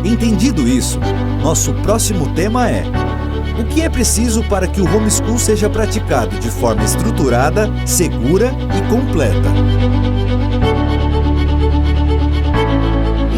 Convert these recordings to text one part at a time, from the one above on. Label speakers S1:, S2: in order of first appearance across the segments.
S1: Entendido isso, nosso próximo tema é: o que é preciso para que o homeschool seja praticado de forma estruturada, segura e completa?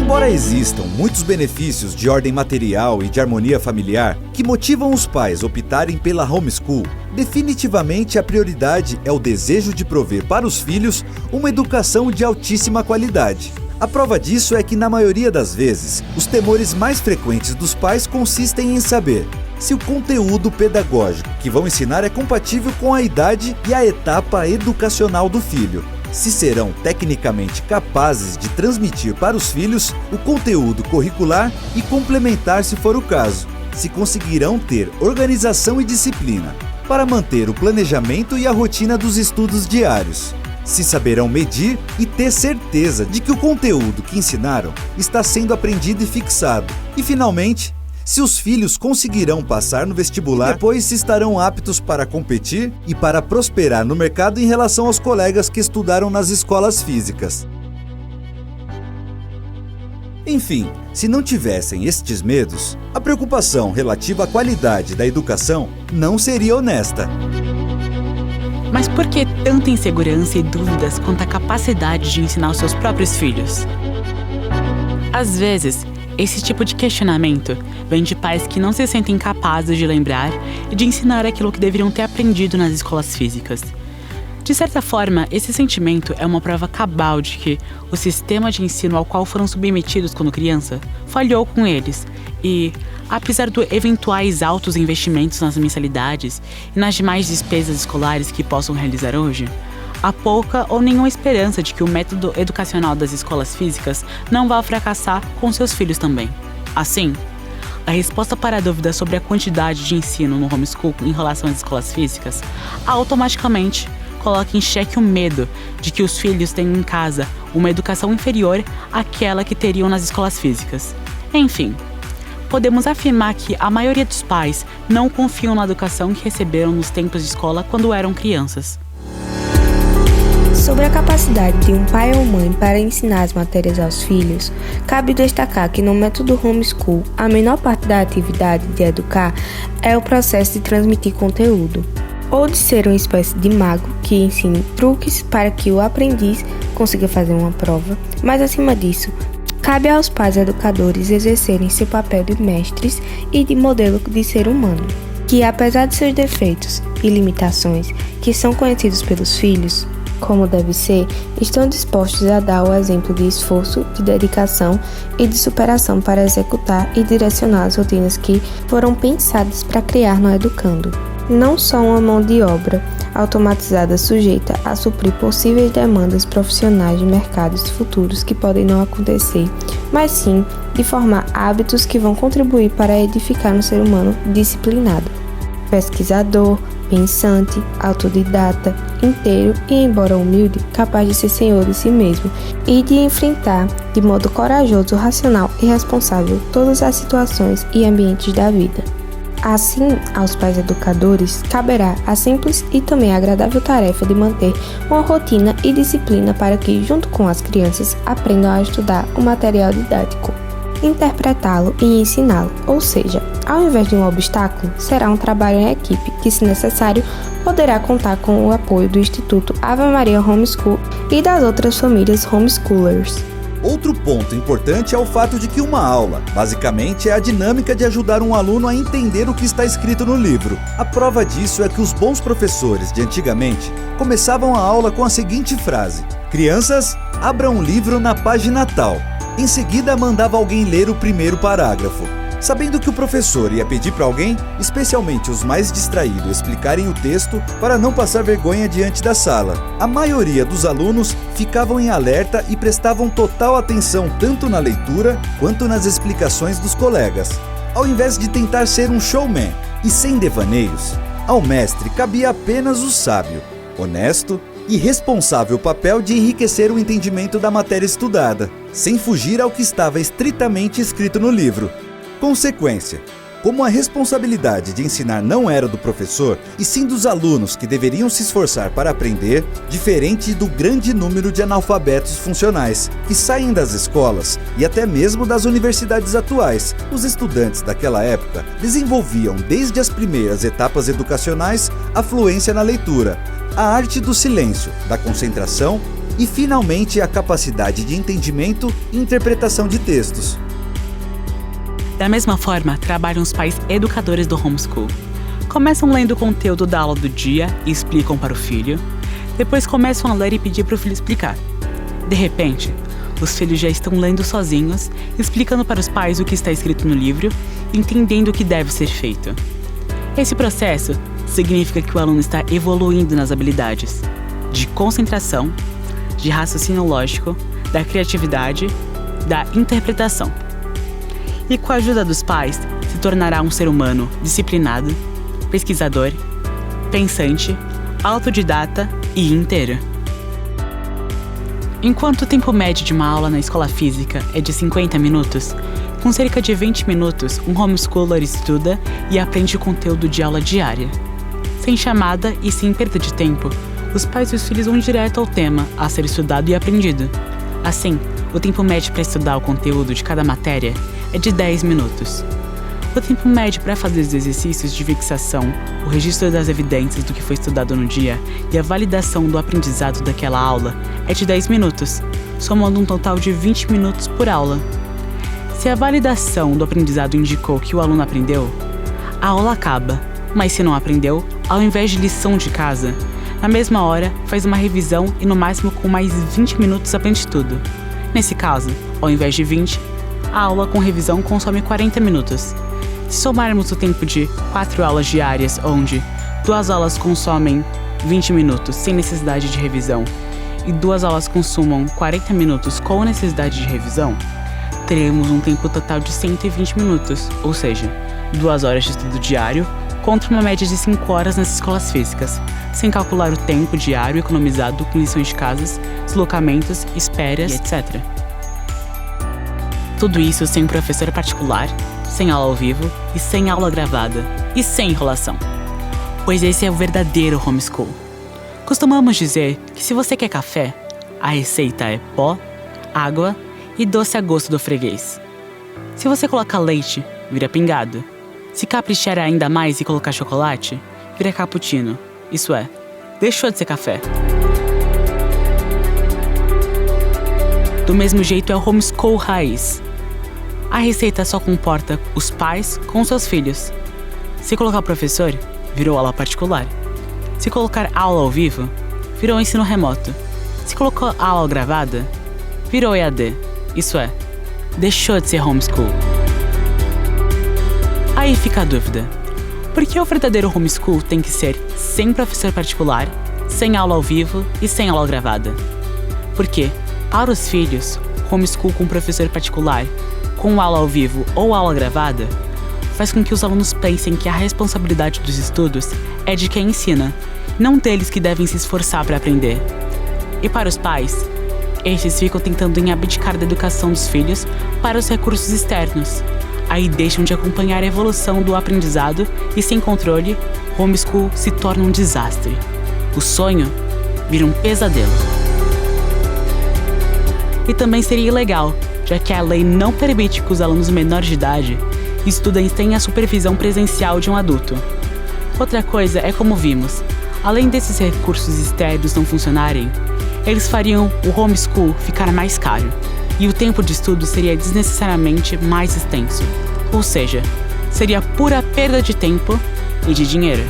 S1: Embora existam muitos benefícios de ordem material e de harmonia familiar que motivam os pais a optarem pela homeschool, definitivamente a prioridade é o desejo de prover para os filhos uma educação de altíssima qualidade. A prova disso é que, na maioria das vezes, os temores mais frequentes dos pais consistem em saber se o conteúdo pedagógico que vão ensinar é compatível com a idade e a etapa educacional do filho, se serão tecnicamente capazes de transmitir para os filhos o conteúdo curricular e complementar se for o caso, se conseguirão ter organização e disciplina para manter o planejamento e a rotina dos estudos diários, se saberão medir e ter certeza de que o conteúdo que ensinaram está sendo aprendido e fixado, e finalmente, se os filhos conseguirão passar no vestibular, depois se estarão aptos para competir e para prosperar no mercado em relação aos colegas que estudaram nas escolas físicas. Enfim, se não tivessem estes medos, a preocupação relativa à qualidade da educação não seria honesta.
S2: Mas por que tanta insegurança e dúvidas quanto à capacidade de ensinar os seus próprios filhos? Às vezes, esse tipo de questionamento vem de pais que não se sentem capazes de lembrar e de ensinar aquilo que deveriam ter aprendido nas escolas físicas. De certa forma, esse sentimento é uma prova cabal de que o sistema de ensino ao qual foram submetidos quando criança falhou com eles e, apesar de eventuais altos investimentos nas mensalidades e nas demais despesas escolares que possam realizar hoje, há pouca ou nenhuma esperança de que o método educacional das escolas físicas não vá fracassar com seus filhos também. Assim, a resposta para a dúvida sobre a quantidade de ensino no homeschool em relação às escolas físicas automaticamente coloca em xeque o medo de que os filhos tenham em casa uma educação inferior àquela que teriam nas escolas físicas. Enfim, podemos afirmar que a maioria dos pais não confiam na educação que receberam nos tempos de escola quando eram crianças.
S3: Sobre a capacidade de um pai ou mãe para ensinar as matérias aos filhos, cabe destacar que no método homeschool, a menor parte da atividade de educar é o processo de transmitir conteúdo, ou de ser uma espécie de mago que ensine truques para que o aprendiz consiga fazer uma prova, mas acima disso, cabe aos pais educadores exercerem seu papel de mestres e de modelo de ser humano, que apesar de seus defeitos e limitações que são conhecidos pelos filhos, como deve ser, estão dispostos a dar o exemplo de esforço, de dedicação e de superação para executar e direcionar as rotinas que foram pensadas para criar no educando. Não só uma mão de obra automatizada sujeita a suprir possíveis demandas profissionais de mercados futuros que podem não acontecer, mas sim de formar hábitos que vão contribuir para edificar um ser humano disciplinado, pesquisador, pensante, autodidata, inteiro e, embora humilde, capaz de ser senhor de si mesmo e de enfrentar de modo corajoso, racional e responsável todas as situações e ambientes da vida. Assim, aos pais educadores, caberá a simples e também agradável tarefa de manter uma rotina e disciplina para que, junto com as crianças, aprendam a estudar o material didático, interpretá-lo e ensiná-lo, ou seja, ao invés de um obstáculo, será um trabalho em equipe que, se necessário, poderá contar com o apoio do Instituto Ave Maria Homeschool e das outras famílias homeschoolers.
S1: Outro ponto importante é o fato de que uma aula, basicamente, é a dinâmica de ajudar um aluno a entender o que está escrito no livro. A prova disso é que os bons professores de antigamente começavam a aula com a seguinte frase: "Crianças, abram um livro na página tal." Em seguida, mandava alguém ler o primeiro parágrafo. Sabendo que o professor ia pedir para alguém, especialmente os mais distraídos, explicarem o texto para não passar vergonha diante da sala, a maioria dos alunos ficavam em alerta e prestavam total atenção tanto na leitura quanto nas explicações dos colegas. Ao invés de tentar ser um showman e sem devaneios, ao mestre cabia apenas o sábio, honesto e responsável papel de enriquecer o entendimento da matéria estudada, sem fugir ao que estava estritamente escrito no livro. Consequência: Como a responsabilidade de ensinar não era do professor, e sim dos alunos que deveriam se esforçar para aprender, diferente do grande número de analfabetos funcionais, que saem das escolas e até mesmo das universidades atuais, os estudantes daquela época desenvolviam desde as primeiras etapas educacionais a fluência na leitura, a arte do silêncio, da concentração e, finalmente, a capacidade de entendimento e interpretação de textos.
S2: Da mesma forma, trabalham os pais educadores do homeschool. Começam lendo o conteúdo da aula do dia e explicam para o filho. Depois começam a ler e pedir para o filho explicar. De repente, os filhos já estão lendo sozinhos, explicando para os pais o que está escrito no livro, entendendo o que deve ser feito. Esse processo significa que o aluno está evoluindo nas habilidades de concentração, de raciocínio lógico, da criatividade, da interpretação. E com a ajuda dos pais, se tornará um ser humano disciplinado, pesquisador, pensante, autodidata e inteiro. Enquanto o tempo médio de uma aula na escola física é de 50 minutos, com cerca de 20 minutos, um homeschooler estuda e aprende o conteúdo de aula diária. Sem chamada e sem perda de tempo, os pais e os filhos vão direto ao tema a ser estudado e aprendido. Assim, o tempo médio para estudar o conteúdo de cada matéria é de 10 minutos. O tempo médio para fazer os exercícios de fixação, o registro das evidências do que foi estudado no dia e a validação do aprendizado daquela aula é de 10 minutos, somando um total de 20 minutos por aula. Se a validação do aprendizado indicou que o aluno aprendeu, a aula acaba, mas se não aprendeu, ao invés de lição de casa, na mesma hora faz uma revisão e no máximo com mais 20 minutos aprende tudo. Nesse caso, ao invés de 20, a aula com revisão consome 40 minutos. Se somarmos o tempo de 4 aulas diárias, onde 2 aulas consomem 20 minutos sem necessidade de revisão e 2 aulas consumam 40 minutos com necessidade de revisão, teremos um tempo total de 120 minutos, ou seja, 2 horas de estudo diário contra uma média de 5 horas nas escolas físicas, sem calcular o tempo diário economizado com lições de casas, deslocamentos, esperas e etc. Tudo isso sem professor particular, sem aula ao vivo e sem aula gravada, e sem enrolação. Pois esse é o verdadeiro homeschool. Costumamos dizer que se você quer café, a receita é pó, água e doce a gosto do freguês. Se você colocar leite, vira pingado. Se caprichar ainda mais e colocar chocolate, vira cappuccino. Isso é, deixou de ser café. Do mesmo jeito é o homeschool raiz. A receita só comporta os pais com seus filhos. Se colocar professor, virou aula particular. Se colocar aula ao vivo, virou ensino remoto. Se colocar aula gravada, virou EAD. Isso é, deixou de ser homeschool. Aí fica a dúvida. Por que o verdadeiro homeschool tem que ser sem professor particular, sem aula ao vivo e sem aula gravada? Porque, para os filhos, homeschool com professor particular, com aula ao vivo ou aula gravada, faz com que os alunos pensem que a responsabilidade dos estudos é de quem ensina, não deles que devem se esforçar para aprender. E para os pais, estes ficam tentando em abdicar da educação dos filhos para os recursos externos. Aí deixam de acompanhar a evolução do aprendizado e, sem controle, homeschool se torna um desastre. O sonho vira um pesadelo. E também seria ilegal, já que a lei não permite que os alunos menores de idade estudem sem a supervisão presencial de um adulto. Outra coisa é como vimos, além desses recursos externos não funcionarem, eles fariam o homeschool ficar mais caro, e o tempo de estudo seria desnecessariamente mais extenso. Ou seja, seria pura perda de tempo e de dinheiro.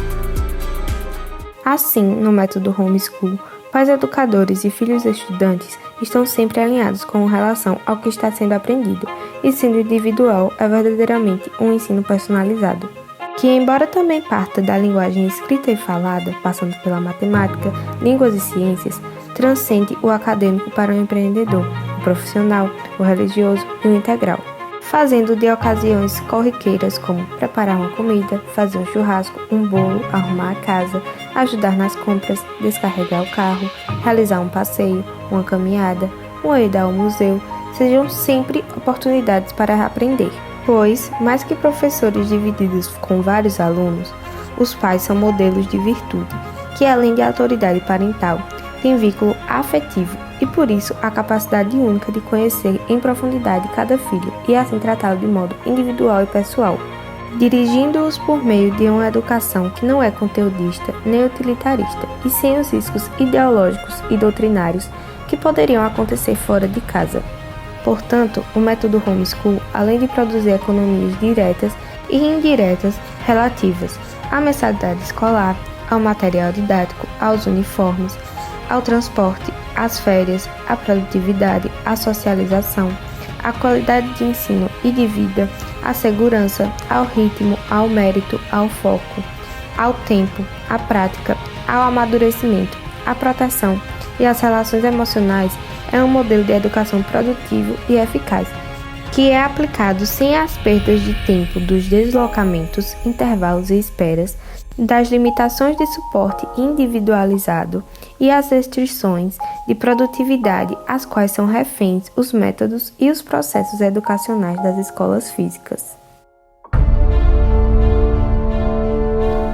S3: Assim, no método homeschool, pais educadores e filhos estudantes estão sempre alinhados com relação ao que está sendo aprendido, e sendo individual é verdadeiramente um ensino personalizado, que, embora também parta da linguagem escrita e falada, passando pela matemática, línguas e ciências, transcende o acadêmico para o empreendedor, o profissional, o religioso e o integral, fazendo de ocasiões corriqueiras como preparar uma comida, fazer um churrasco, um bolo, arrumar a casa, ajudar nas compras, descarregar o carro, realizar um passeio, uma caminhada, uma ida ao museu, sejam sempre oportunidades para aprender, Pois, mais que professores divididos com vários alunos, os pais são modelos de virtude, que além de autoridade parental, têm vínculo afetivo e por isso a capacidade única de conhecer em profundidade cada filho e assim tratá-lo de modo individual e pessoal, dirigindo-os por meio de uma educação que não é conteudista nem utilitarista e sem os riscos ideológicos e doutrinários que poderiam acontecer fora de casa. Portanto, o método homeschool, além de produzir economias diretas e indiretas relativas à mensalidade escolar, ao material didático, aos uniformes, ao transporte, às férias, à produtividade, à socialização, à qualidade de ensino e de vida, à segurança, ao ritmo, ao mérito, ao foco, ao tempo, à prática, ao amadurecimento, à proteção e às relações emocionais, é um modelo de educação produtivo e eficaz, que é aplicado sem as perdas de tempo dos deslocamentos, intervalos e esperas, das limitações de suporte individualizado e as restrições de produtividade às quais são reféns os métodos e os processos educacionais das escolas físicas.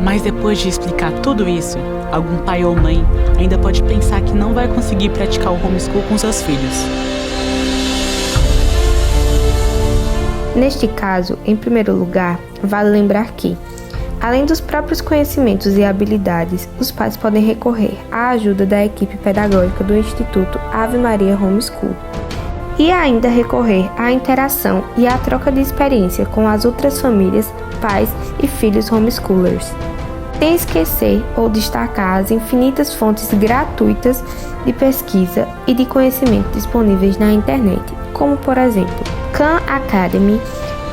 S2: Mas depois de explicar tudo isso, algum pai ou mãe ainda pode pensar que não vai conseguir praticar o homeschool com seus filhos.
S3: Neste caso, em primeiro lugar, vale lembrar que, além dos próprios conhecimentos e habilidades, os pais podem recorrer à ajuda da equipe pedagógica do Instituto Ave Maria Homeschool e ainda recorrer à interação e à troca de experiência com as outras famílias, pais e filhos homeschoolers. Sem esquecer ou destacar as infinitas fontes gratuitas de pesquisa e de conhecimento disponíveis na internet, como por exemplo, Khan Academy,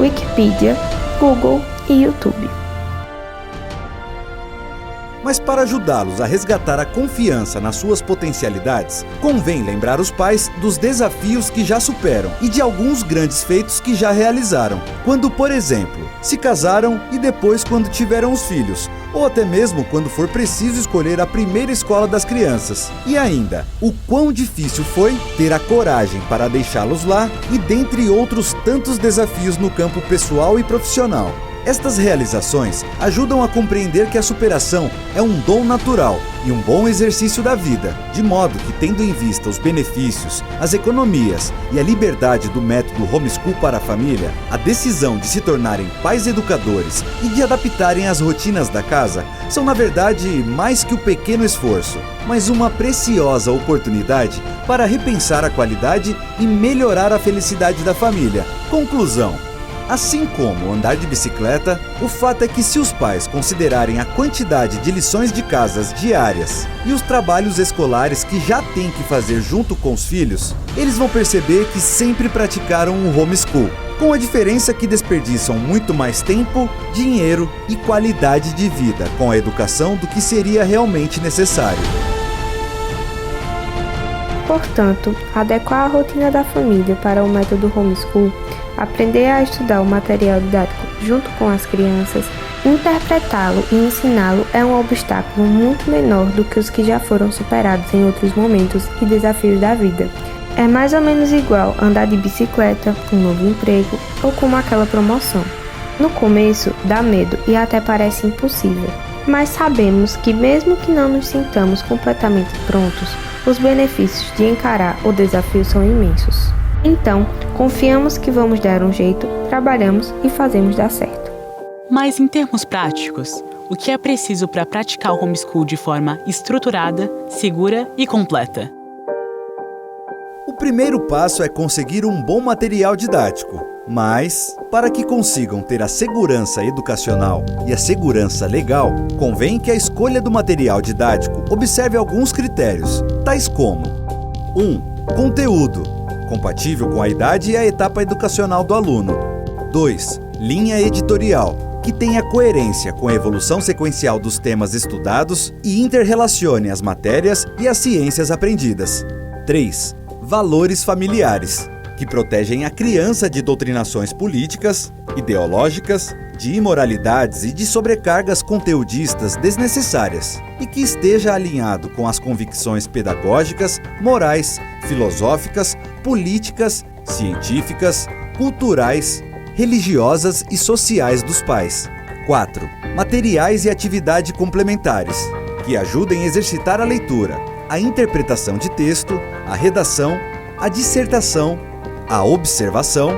S3: Wikipedia, Google e YouTube.
S1: Mas para ajudá-los a resgatar a confiança nas suas potencialidades, convém lembrar os pais dos desafios que já superam e de alguns grandes feitos que já realizaram, quando, por exemplo, se casaram e depois quando tiveram os filhos, ou até mesmo quando for preciso escolher a primeira escola das crianças. E ainda, o quão difícil foi ter a coragem para deixá-los lá e dentre outros tantos desafios no campo pessoal e profissional. Estas realizações ajudam a compreender que a superação é um dom natural e um bom exercício da vida, de modo que, tendo em vista os benefícios, as economias e a liberdade do método homeschool para a família, a decisão de se tornarem pais educadores e de adaptarem as rotinas da casa são, na verdade, mais que o pequeno esforço, mas uma preciosa oportunidade para repensar a qualidade e melhorar a felicidade da família. Conclusão: assim como andar de bicicleta, o fato é que se os pais considerarem a quantidade de lições de casas diárias e os trabalhos escolares que já têm que fazer junto com os filhos, eles vão perceber que sempre praticaram o homeschool, com a diferença que desperdiçam muito mais tempo, dinheiro e qualidade de vida com a educação do que seria realmente necessário.
S3: Portanto, adequar a rotina da família para o método homeschool, aprender a estudar o material didático junto com as crianças, interpretá-lo e ensiná-lo é um obstáculo muito menor do que os que já foram superados em outros momentos e desafios da vida. É mais ou menos igual andar de bicicleta, um novo emprego ou como aquela promoção. No começo, dá medo e até parece impossível, mas sabemos que mesmo que não nos sintamos completamente prontos, os benefícios de encarar o desafio são imensos. Então, confiamos que vamos dar um jeito, trabalhamos e fazemos dar certo.
S2: Mas em termos práticos, o que é preciso para praticar o homeschool de forma estruturada, segura e completa?
S1: O primeiro passo é conseguir um bom material didático, mas, para que consigam ter a segurança educacional e a segurança legal, convém que a escolha do material didático observe alguns critérios, tais como: 1. Conteúdo, compatível com a idade e a etapa educacional do aluno. 2. Linha editorial, que tenha coerência com a evolução sequencial dos temas estudados e interrelacione as matérias e as ciências aprendidas. 3. Valores familiares, que protegem a criança de doutrinações políticas, ideológicas, de imoralidades e de sobrecargas conteudistas desnecessárias, e que esteja alinhado com as convicções pedagógicas, morais, filosóficas, políticas, científicas, culturais, religiosas e sociais dos pais. 4. Materiais e atividade complementares, que ajudem a exercitar a leitura, a interpretação de texto, a redação, a dissertação, a observação,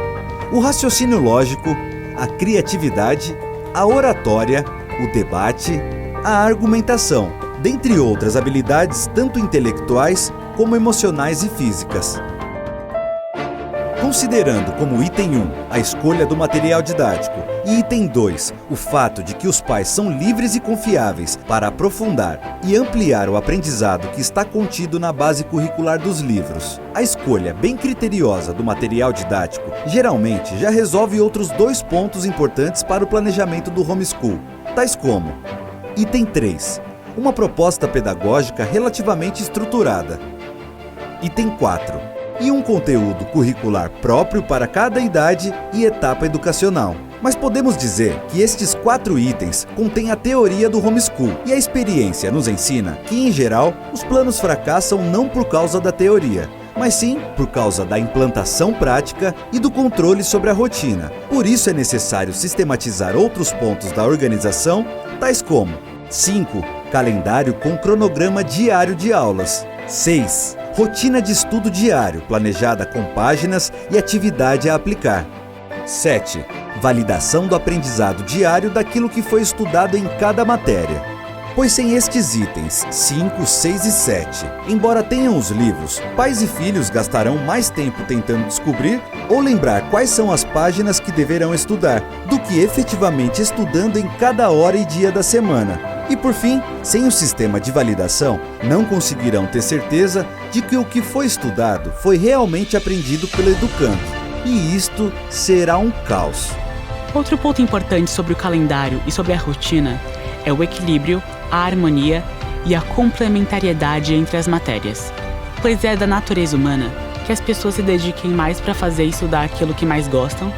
S1: o raciocínio lógico, a criatividade, a oratória, o debate, a argumentação, dentre outras habilidades tanto intelectuais como emocionais e físicas. Considerando como item 1 a escolha do material didático e item 2 o fato de que os pais são livres e confiáveis para aprofundar e ampliar o aprendizado que está contido na base curricular dos livros, a escolha bem criteriosa do material didático geralmente já resolve outros 2 pontos importantes para o planejamento do homeschool, tais como: item 3, uma proposta pedagógica relativamente estruturada. Item 4, e um conteúdo curricular próprio para cada idade e etapa educacional. Mas podemos dizer que estes 4 itens contêm a teoria do homeschool e a experiência nos ensina que, em geral, os planos fracassam não por causa da teoria, mas sim por causa da implantação prática e do controle sobre a rotina. Por isso é necessário sistematizar outros pontos da organização, tais como: 5. Calendário com cronograma diário de aulas. 6. Rotina de estudo diário, planejada com páginas e atividade a aplicar. 7. Validação do aprendizado diário daquilo que foi estudado em cada matéria. Pois sem estes itens 5, 6 e 7, embora tenham os livros, pais e filhos gastarão mais tempo tentando descobrir ou lembrar quais são as páginas que deverão estudar, do que efetivamente estudando em cada hora e dia da semana. E por fim, sem o sistema de validação, não conseguirão ter certeza de que o que foi estudado foi realmente aprendido pelo educando. E isto será um caos.
S2: Outro ponto importante sobre o calendário e sobre a rotina é o equilíbrio, a harmonia e a complementariedade entre as matérias. Pois é da natureza humana que as pessoas se dediquem mais para fazer e estudar aquilo que mais gostam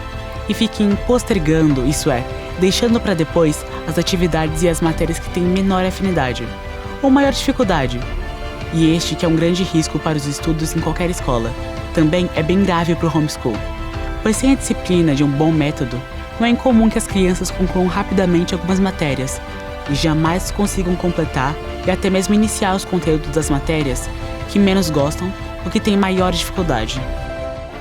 S2: e fiquem postergando, isso é, deixando para depois as atividades e as matérias que têm menor afinidade ou maior dificuldade. E este que é um grande risco para os estudos em qualquer escola, também é bem grave para o homeschool, pois sem a disciplina de um bom método, não é incomum que as crianças concluam rapidamente algumas matérias e jamais consigam completar e até mesmo iniciar os conteúdos das matérias que menos gostam ou que têm maior dificuldade.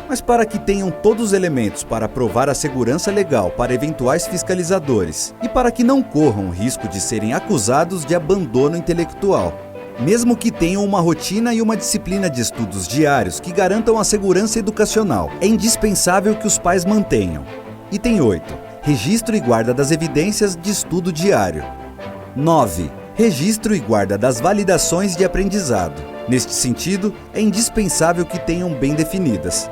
S1: Mas para que tenham todos os elementos para provar a segurança legal para eventuais fiscalizadores e para que não corram o risco de serem acusados de abandono intelectual, mesmo que tenham uma rotina e uma disciplina de estudos diários que garantam a segurança educacional, é indispensável que os pais mantenham. Item 8. Registro e guarda das evidências de estudo diário. 9. Registro e guarda das validações de aprendizado. Neste sentido, é indispensável que tenham bem definidas.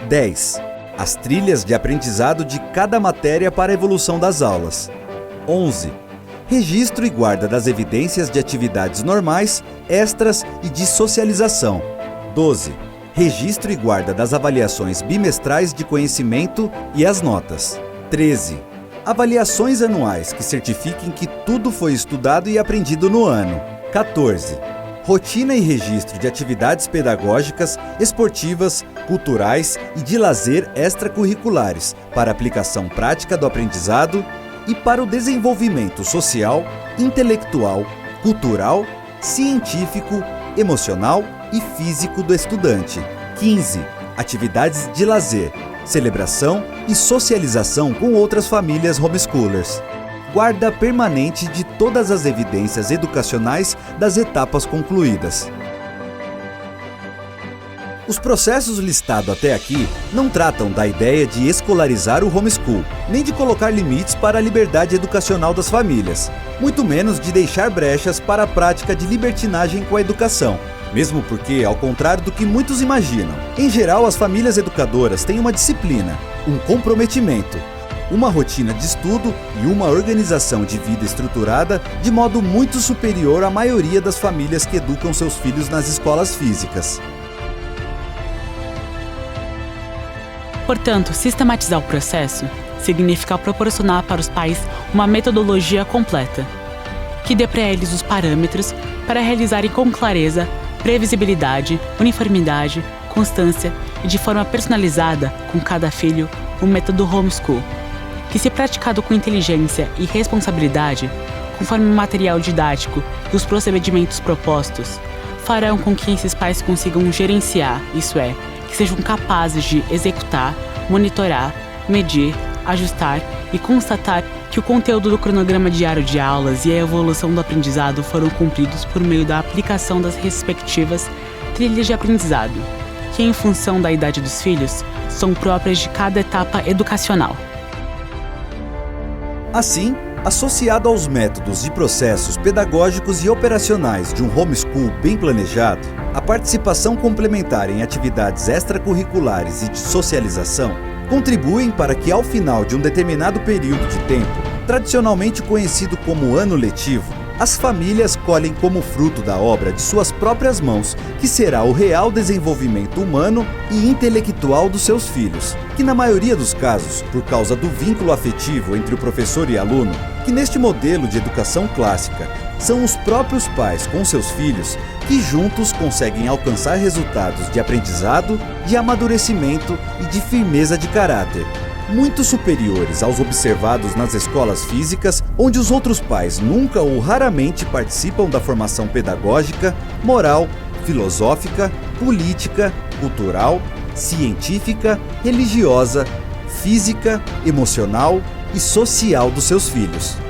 S1: 10. As trilhas de aprendizado de cada matéria para a evolução das aulas. 11. Registro e guarda das evidências de atividades normais, extras e de socialização. 12. Registro e guarda das avaliações bimestrais de conhecimento e as notas. 13. Avaliações anuais que certifiquem que tudo foi estudado e aprendido no ano. 14. Rotina e registro de atividades pedagógicas, esportivas, culturais e de lazer extracurriculares para aplicação prática do aprendizado e para o desenvolvimento social, intelectual, cultural, científico, emocional e físico do estudante. 15. Atividades de lazer, celebração e socialização com outras famílias homeschoolers. Guarda permanente de todas as evidências educacionais das etapas concluídas. Os processos listados até aqui não tratam da ideia de escolarizar o homeschool, nem de colocar limites para a liberdade educacional das famílias, muito menos de deixar brechas para a prática de libertinagem com a educação. Mesmo porque, ao contrário do que muitos imaginam, em geral as famílias educadoras têm uma disciplina, um comprometimento, uma rotina de estudo e uma organização de vida estruturada de modo muito superior à maioria das famílias que educam seus filhos nas escolas físicas.
S2: Portanto, sistematizar o processo significa proporcionar para os pais uma metodologia completa, que dê para eles os parâmetros para realizarem com clareza, previsibilidade, uniformidade, constância e de forma personalizada com cada filho o método homeschool, que, se praticado com inteligência e responsabilidade, conforme o material didático e os procedimentos propostos, farão com que esses pais consigam gerenciar, isso é, que sejam capazes de executar, monitorar, medir, ajustar e constatar que o conteúdo do cronograma diário de aulas e a evolução do aprendizado foram cumpridos por meio da aplicação das respectivas trilhas de aprendizado, que, em função da idade dos filhos, são próprias de cada etapa educacional.
S1: Assim, associado aos métodos e processos pedagógicos e operacionais de um homeschool bem planejado, a participação complementar em atividades extracurriculares e de socialização contribuem para que, ao final de um determinado período de tempo, tradicionalmente conhecido como ano letivo, as famílias colhem como fruto da obra de suas próprias mãos, que será o real desenvolvimento humano e intelectual dos seus filhos, que na maioria dos casos, por causa do vínculo afetivo entre o professor e aluno, que neste modelo de educação clássica são os próprios pais com seus filhos que juntos conseguem alcançar resultados de aprendizado, de amadurecimento e de firmeza de caráter, muito superiores aos observados nas escolas físicas, onde os outros pais nunca ou raramente participam da formação pedagógica, moral, filosófica, política, cultural, científica, religiosa, física, emocional e social dos seus filhos.